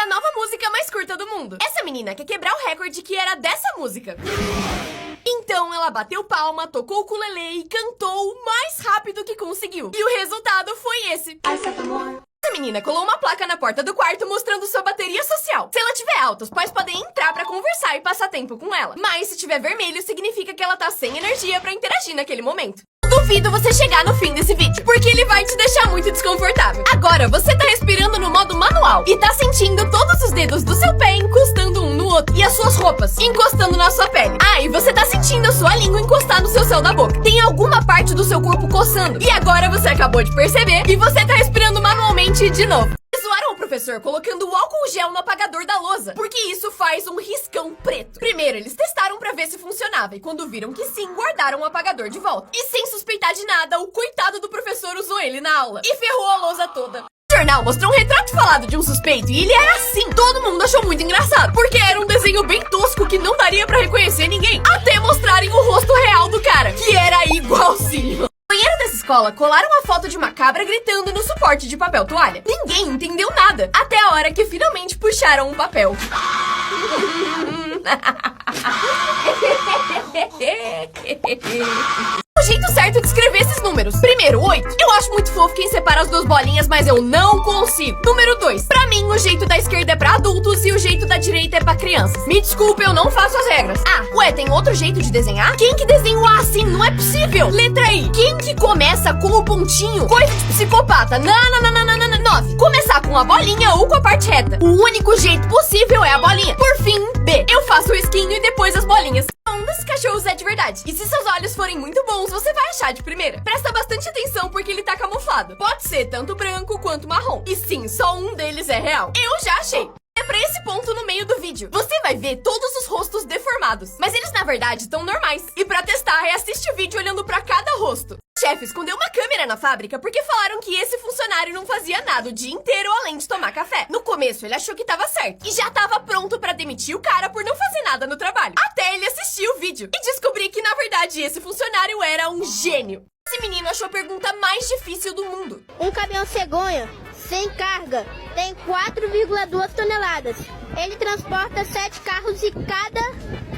a nova música mais curta do mundo. Essa menina quer quebrar o recorde que era dessa música. Então ela bateu palma, tocou o ukulele e cantou o mais rápido que conseguiu. E o resultado foi esse. Essa menina colou uma placa na porta do quarto mostrando sua bateria social. Se ela tiver alta, os pais podem entrar pra conversar e passar tempo com ela. Mas se tiver vermelho, significa que ela tá sem energia pra interagir naquele momento. Duvido você chegar no fim desse vídeo, porque ele vai te deixar muito desconfortável. Agora, você tá respirando no modo manual e tá sentindo todos os dedos do seu pé encostando um no outro e as suas roupas encostando na sua pele. Ah, e você tá sentindo a sua língua encostar no seu céu da boca. Tem alguma parte do seu corpo coçando. E agora você acabou de perceber que você tá respirando manualmente de novo. Zoaram o professor colocando o álcool gel no apagador da lousa, porque isso faz um riscão preto. Primeiro, eles testaram pra ver se funcionava, e quando viram que sim, guardaram o apagador de volta. E sem suspeitar de nada, o coitado do professor usou ele na aula e ferrou a lousa toda. O jornal mostrou um retrato falado de um suspeito e ele era assim. Todo mundo achou muito engraçado, porque era um desenho bem tosco que não daria pra reconhecer ninguém, até mostrarem o rosto real do cara, que era igualzinho. No banheiro dessa escola, colaram uma foto de uma cabra gritando no suporte de papel toalha. Ninguém entendeu nada, até a hora que finalmente puxaram um papel. O jeito certo de escrever esses números. Primeiro, 8. Eu acho muito fofo quem separa as duas bolinhas, mas eu não consigo. Número 2. Pra mim, o jeito da esquerda é pra adultos e o jeito da direita é pra crianças. Me desculpe, eu não faço as regras. Ah, ué, tem outro jeito de desenhar? Quem que desenha o A assim? Não é possível. Letra I. Quem que começa com o pontinho? Coisa de psicopata. Não. 9. Começar com a bolinha ou com a parte reta. O único jeito possível é a bolinha. Por fim, B. Eu faço o risquinho e depois as bolinhas. Um desses cachorros é de verdade. E se seus olhos forem muito bons, você vai achar de primeira. Presta bastante atenção porque ele tá camuflado. Pode ser tanto branco quanto marrom. E sim, só um deles é real. Eu já achei. É pra esse ponto no meio do vídeo. Você vai ver todos os rostos deformados. Mas eles, na verdade, estão normais. E pra testar, reassiste o vídeo olhando pra cada rosto. O chefe escondeu uma câmera na fábrica porque falaram que esse funcionário não fazia nada o dia inteiro além de tomar café. No começo, ele achou que tava certo. E já tava pronto pra demitir o cara por não fazer nada no trabalho. Até ele assistir o vídeo e descobrir que, na verdade, esse funcionário era um gênio. Esse menino achou a pergunta mais difícil do mundo. Um caminhão cegonha, sem carga, tem 4,2 toneladas. Ele transporta 7 carros e cada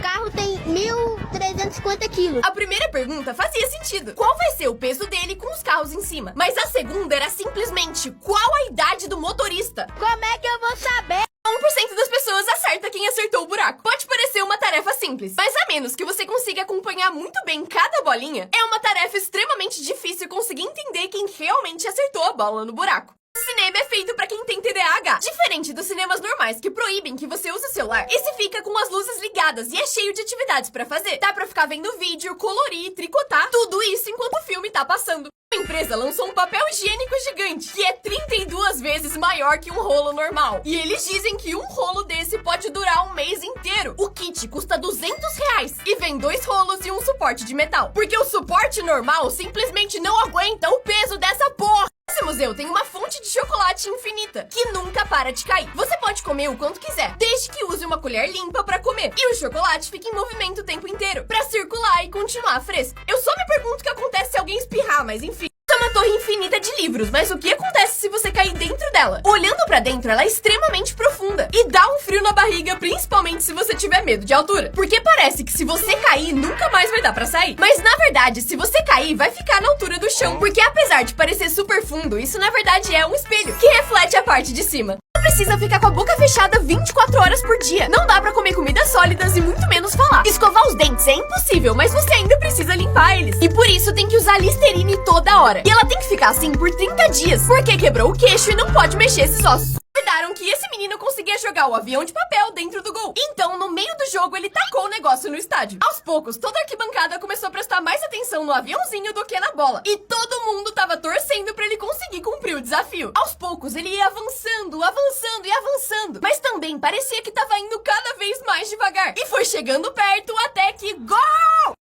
carro tem 1.350 quilos. A primeira pergunta fazia sentido. Qual vai ser o peso dele com os carros em cima? Mas a segunda era simplesmente qual a idade do motorista? Como é que eu vou saber? 1% das pessoas acerta quem acertou o buraco. Pode parecer uma tarefa simples, mas a menos que você consiga acompanhar muito bem cada bolinha, é uma tarefa extremamente difícil conseguir entender quem realmente acertou a bola no buraco. Cinema é feito pra quem tem TDAH. Diferente dos cinemas normais que proíbem que você use o celular, esse fica com as luzes ligadas e é cheio de atividades pra fazer. Dá pra ficar vendo vídeo, colorir, tricotar, tudo isso enquanto o filme tá passando. A empresa lançou um papel higiênico gigante, que é 32 vezes maior que um rolo normal. E eles dizem que um rolo desse pode durar um mês inteiro. O kit custa R$200 e vem 2 rolos e um suporte de metal. Porque o suporte normal simplesmente não aguenta o peso dessa porra. Esse museu tem uma fonte de chocolate infinita, que nunca para de cair. Você pode comer o quanto quiser, desde que use uma colher limpa pra comer. E o chocolate fica em movimento o tempo inteiro, pra circular e continuar fresco. Eu só me pergunto o que acontece se alguém espirrar, mas enfim. É uma torre infinita de livros, mas o que acontece se você cair dentro dela? Olhando pra dentro, ela é extremamente profunda e dá um frio na barriga, principalmente se você tiver medo de altura. Porque parece que se você cair, nunca mais vai dar pra sair. Mas na verdade, se você cair, vai ficar na altura do chão, porque apesar de parecer super fundo, isso na verdade é um espelho que reflete a parte de cima. Precisa ficar com a boca fechada 24 horas por dia. Não dá pra comer comidas sólidas e muito menos falar. Escovar os dentes é impossível, mas você ainda precisa limpar eles. E por isso tem que usar Listerine toda hora. E ela tem que ficar assim por 30 dias, porque quebrou o queixo e não pode mexer esses ossos. Duvidaram que esse menino conseguia jogar o avião de papel dentro do gol. Então, no meio do jogo, ele tacou o negócio no estádio. Aos poucos, toda a arquibancada começou a prestar mais atenção no aviãozinho do que na bola. E todo mundo tava torcendo pra ele conseguir cumprir o desafio. Aos poucos, ele ia avançando, avançando e avançando. Mas também parecia que tava indo cada vez mais devagar. E foi chegando perto até que... Gol!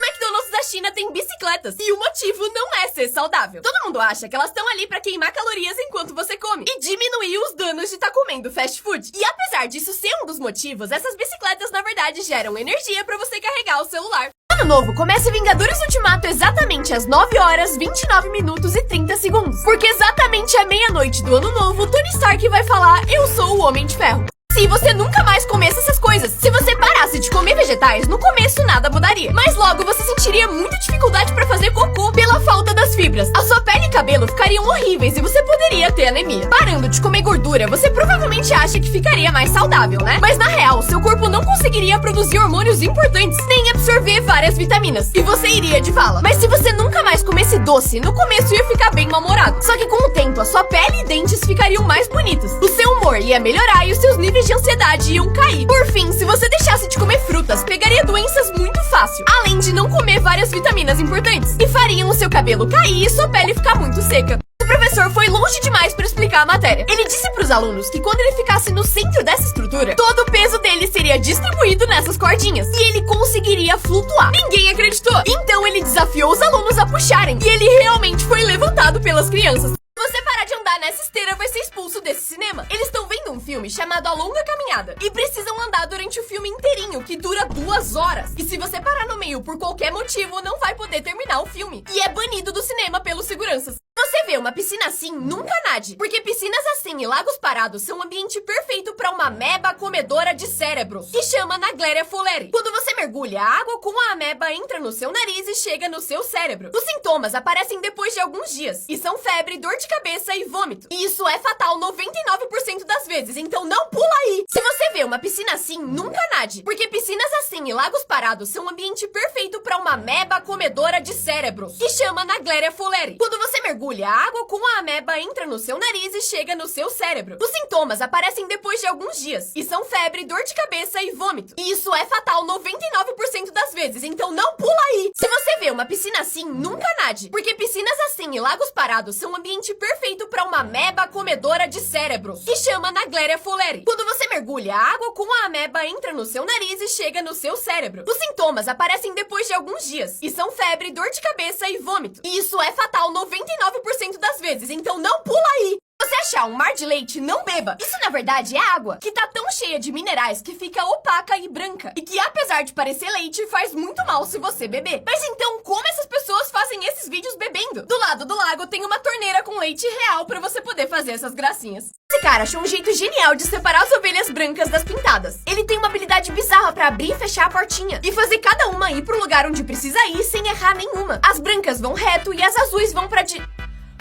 O McDonald's da China tem bicicletas e o motivo não é ser saudável. Todo mundo acha que elas estão ali pra queimar calorias enquanto você come e diminuir os danos de estar comendo fast food. E apesar disso ser um dos motivos, essas bicicletas na verdade geram energia pra você carregar o celular. Ano novo começa Vingadores Ultimato exatamente às 9 horas, 29 minutos e 30 segundos. Porque exatamente à meia-noite do ano novo, Tony Stark vai falar: eu sou o Homem de Ferro. se você nunca mais comesse essas coisas. Se você parasse de comer vegetais, no começo nada mudaria. Mas logo você sentiria muita dificuldade pra fazer cocô pela falta das fibras. A sua pele e cabelo ficariam horríveis e você poderia ter anemia. Parando de comer gordura, você provavelmente acha que ficaria mais saudável, né? Mas na real, seu corpo não conseguiria produzir hormônios importantes, nem absorver várias vitaminas. E você iria de vala. Mas se você nunca mais comesse doce, no começo ia ficar bem mal-humorado. Só que com o tempo, a sua pele e dentes ficariam mais bonitos. O seu humor ia melhorar e os seus níveis de ansiedade iam cair. Por fim, se você deixasse de comer frutas, pegaria doenças muito fácil, além de não comer várias vitaminas importantes, e fariam o seu cabelo cair e sua pele ficar muito seca. O professor foi longe demais para explicar a matéria. Ele disse para os alunos que quando ele ficasse no centro dessa estrutura, todo o peso dele seria distribuído nessas cordinhas e ele conseguiria flutuar. Ninguém acreditou. Então ele desafiou os alunos a puxarem e ele realmente foi levantado pelas crianças. Se você parar de andar nessa esteira, vai ser expulso desse cinema. Eles estão vendo um filme chamado A Longa Caminhada e precisam andar durante o filme inteirinho, que dura 2 horas. E se você parar no meio por qualquer motivo, não vai poder terminar o filme. E é banido do cinema pelos seguranças. Você vê uma piscina assim, nunca nade. Porque piscinas assim e lagos parados são um ambiente perfeito para uma ameba comedora de cérebros, que chama Naegleria fowleri. Quando você mergulha, a água com a ameba entra no seu nariz e chega no seu cérebro. Os sintomas aparecem depois de alguns dias e são febre, dor de cabeça e vômito. E isso é fatal 99% das vezes, então não pula aí. Se você vê uma piscina assim, nunca nade. Porque piscinas assim e lagos parados são um ambiente perfeito para uma ameba comedora de cérebros, que chama Naegleria fowleri. Quando você mergulha, a água com a ameba entra no seu nariz e chega no seu cérebro. Os sintomas aparecem depois de alguns dias e são febre, dor de cabeça e vômito. E isso é fatal 99% das vezes, então não pula aí. Se você vê uma piscina assim, nunca nade. Porque piscinas assim e lagos parados são um ambiente perfeito para uma ameba comedora de cérebros, que chama Naegleria fowleri. Quando você mergulha, a água com a ameba entra no seu nariz e chega no seu cérebro. Os sintomas aparecem depois de alguns dias e são febre, dor de cabeça e vômito. E isso é fatal 99% das vezes, então não pula aí. Se você achar um mar de leite, não beba. Isso na verdade é água, que tá tão cheia de minerais que fica opaca e branca. E que apesar de parecer leite, faz muito mal se você beber. Mas então, como essas pessoas fazem esses vídeos bebendo? Do lado do lago tem uma torneira com leite real pra você poder fazer essas gracinhas. Esse cara achou um jeito genial de separar as ovelhas brancas das pintadas. Ele tem uma habilidade bizarra pra abrir e fechar a portinha e fazer cada uma ir pro lugar onde precisa ir sem errar nenhuma. As brancas vão reto e as azuis vão pra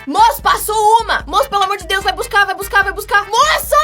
Moço, passou uma! Moço, pelo amor de Deus, vai buscar! Moço!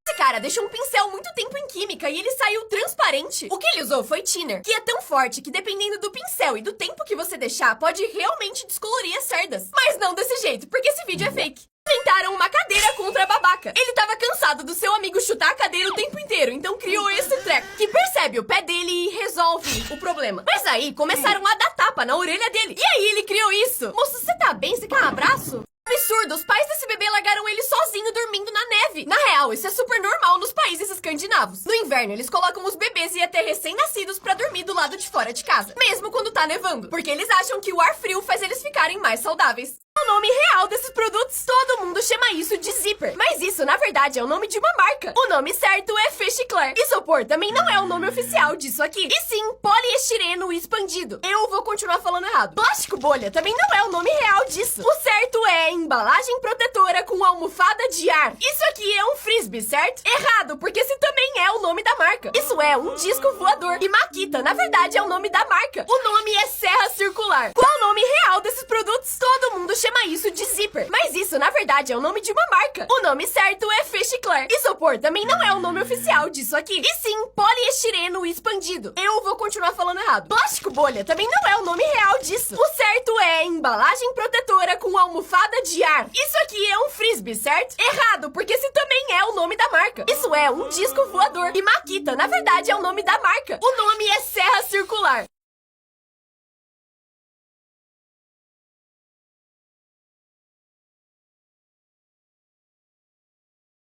Esse cara deixou um pincel muito tempo em química e ele saiu transparente. O que ele usou foi thinner, que é tão forte que dependendo do pincel e do tempo que você deixar, pode realmente descolorir as cerdas. Mas não desse jeito, porque esse vídeo é fake. Inventaram uma cadeira contra a babaca. Ele tava cansado do seu amigo chutar a cadeira o tempo inteiro, então criou esse treco, que percebe o pé dele e resolve o problema. Mas aí começaram a dar tapa na orelha dele. E aí ele criou isso. Moço, você tá bem? Você quer um abraço? Absurdo, os pais desse bebê largaram ele sozinho dormindo na neve. Na real, isso é super normal nos países escandinavos. No inverno, eles colocam os bebês e até recém-nascidos pra dormir do lado de fora de casa, mesmo quando tá nevando, porque eles acham que o ar frio faz eles ficarem mais saudáveis. O nome real desses produtos, todo mundo chama isso de zíper. Mas isso, na verdade, é o nome de uma marca. O nome certo é Fechicler. Isopor também não é o nome oficial disso aqui, e sim poliestireno expandido. Eu vou continuar falando errado. Plástico bolha também não é o nome real disso. O certo é embalagem protetora com almofada de ar. Isso aqui é um frisbee, certo? Errado, porque esse também é o nome da marca. Isso é um disco voador. E Makita, na verdade, é o nome da marca. O nome é serra circular. Qual é o nome real desses produtos? Todo mundo chama isso de zíper. Mas isso, na verdade, é o nome de uma marca. O nome certo é Fechicler. Isopor também não é o nome oficial disso aqui, e sim poliestireno expandido. Eu vou continuar falando errado. Plástico bolha também não é o nome real disso. O certo é embalagem protetora com almofada de ar. Isso aqui é um frisbee, certo? Errado, porque esse também é o nome da marca. Isso é um disco voador. E Makita, na verdade, é o nome da marca. O nome é serra circular.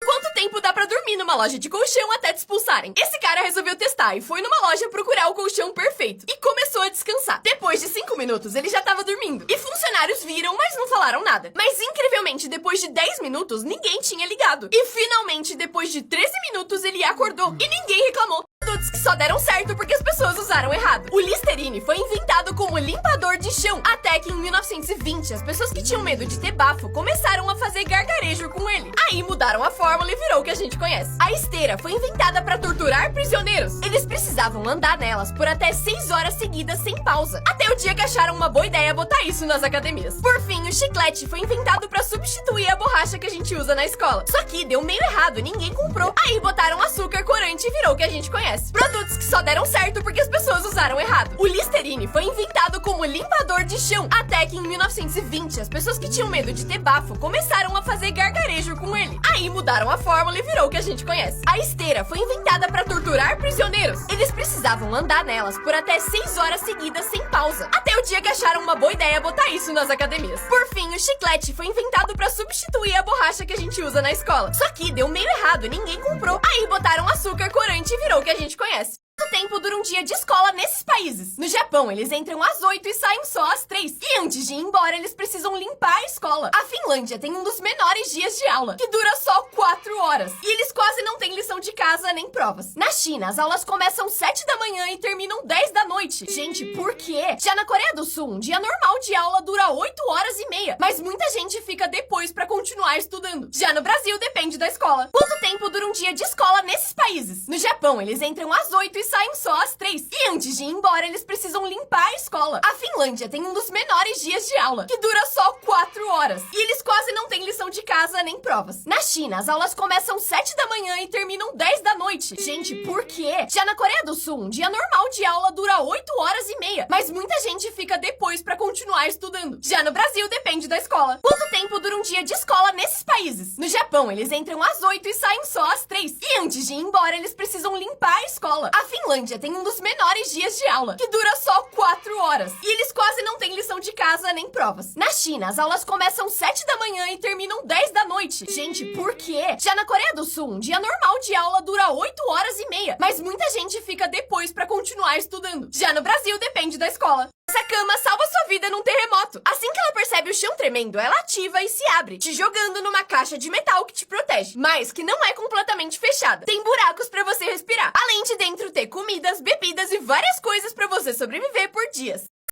Quanto tempo dá pra dormir numa loja de colchão até te expulsarem? Esse cara resolveu testar e foi numa loja procurar o colchão perfeito e começou a descansar. Depois de 5 minutos, ele já tava dormindo. E funcionários viram, mas não falaram nada. Mas incrivelmente, depois de 10 minutos, ninguém tinha ligado. E finalmente, depois de 13 minutos, ele acordou e ninguém reclamou. Produtos que só deram certo porque as pessoas usaram errado. O Listerine foi inventado como limpador de chão, até que em 1920 as pessoas que tinham medo de ter bafo começaram a fazer gargarejo com ele. Aí mudaram a fórmula e virou o que a gente conhece. A esteira foi inventada para torturar prisioneiros. Eles precisavam andar nelas por até 6 horas seguidas sem pausa, até o dia que acharam uma boa ideia botar isso nas academias. Por fim, o chiclete foi inventado para substituir a borracha que a gente usa na escola. Só que deu meio errado, ninguém comprou. Aí botaram açúcar, corante e virou o que a gente conhece. Produtos que só deram certo porque as pessoas usaram errado. O Listerine foi inventado como limpador de chão, até que em 1920 as pessoas que tinham medo de ter bafo começaram a fazer gargarejo com ele. Aí mudaram a fórmula e virou o que a gente conhece. A esteira foi inventada para torturar prisioneiros. Eles precisavam andar nelas por até 6 horas seguidas sem pausa, até o dia que acharam uma boa ideia botar isso nas academias. Por fim, o chiclete foi inventado para substituir a borracha que a gente usa na escola. Só que deu meio errado, ninguém comprou. Aí botaram açúcar, corante e virou o que a gente conhece. Quanto tempo dura um dia de escola nesses países? No Japão, eles entram às 8 e saem só às 3. E antes de ir embora, eles precisam limpar a escola. A Finlândia tem um dos menores dias de aula, que dura só 4 horas. E eles quase não têm lição de casa nem provas. Na China, as aulas começam 7 da manhã e terminam 10 da noite. Gente, por quê? Já na Coreia do Sul, um dia normal de aula dura 8 horas e meia. Mas muita gente fica depois pra continuar estudando. Já no Brasil, depende da escola. Quanto tempo dura um dia de escola nesses países? No Japão, eles entram às 8 e saem só às 3. E antes de ir embora, eles precisam limpar a escola. A Finlândia tem um dos menores dias de aula, que dura só 4 horas. E eles quase não têm lição de casa nem provas. Na China, as aulas começam 7 da manhã e terminam 10 da noite. Gente, por quê? Já na Coreia do Sul, um dia normal de aula dura 8 horas e meia. Mas muita gente fica depois pra continuar estudando. Já no Brasil, depende da escola. Quanto tempo dura um dia de escola nesses países? No Japão, eles entram às 8 e saem só às 3. E antes de ir embora, eles precisam limpar a escola. A Finlândia tem um dos menores dias de aula, que dura só 4 horas. E eles quase não têm lição de casa nem provas. Na China, as aulas começam 7 da manhã e terminam 10 da noite. Gente, por quê? Já na Coreia do Sul, um dia normal de aula dura 8 horas e meia. Mas muita gente fica depois pra continuar estudando. Já no Brasil, depende da escola. Essa cama salva sua vida num terremoto. Assim que ela percebe o chão tremendo, ela ativa e se abre, te jogando numa caixa de metal que te protege, mas que não é completamente fechada. Tem buracos pra você respirar, além de dentro ter comidas, bebidas e várias coisas pra você sobreviver por dias.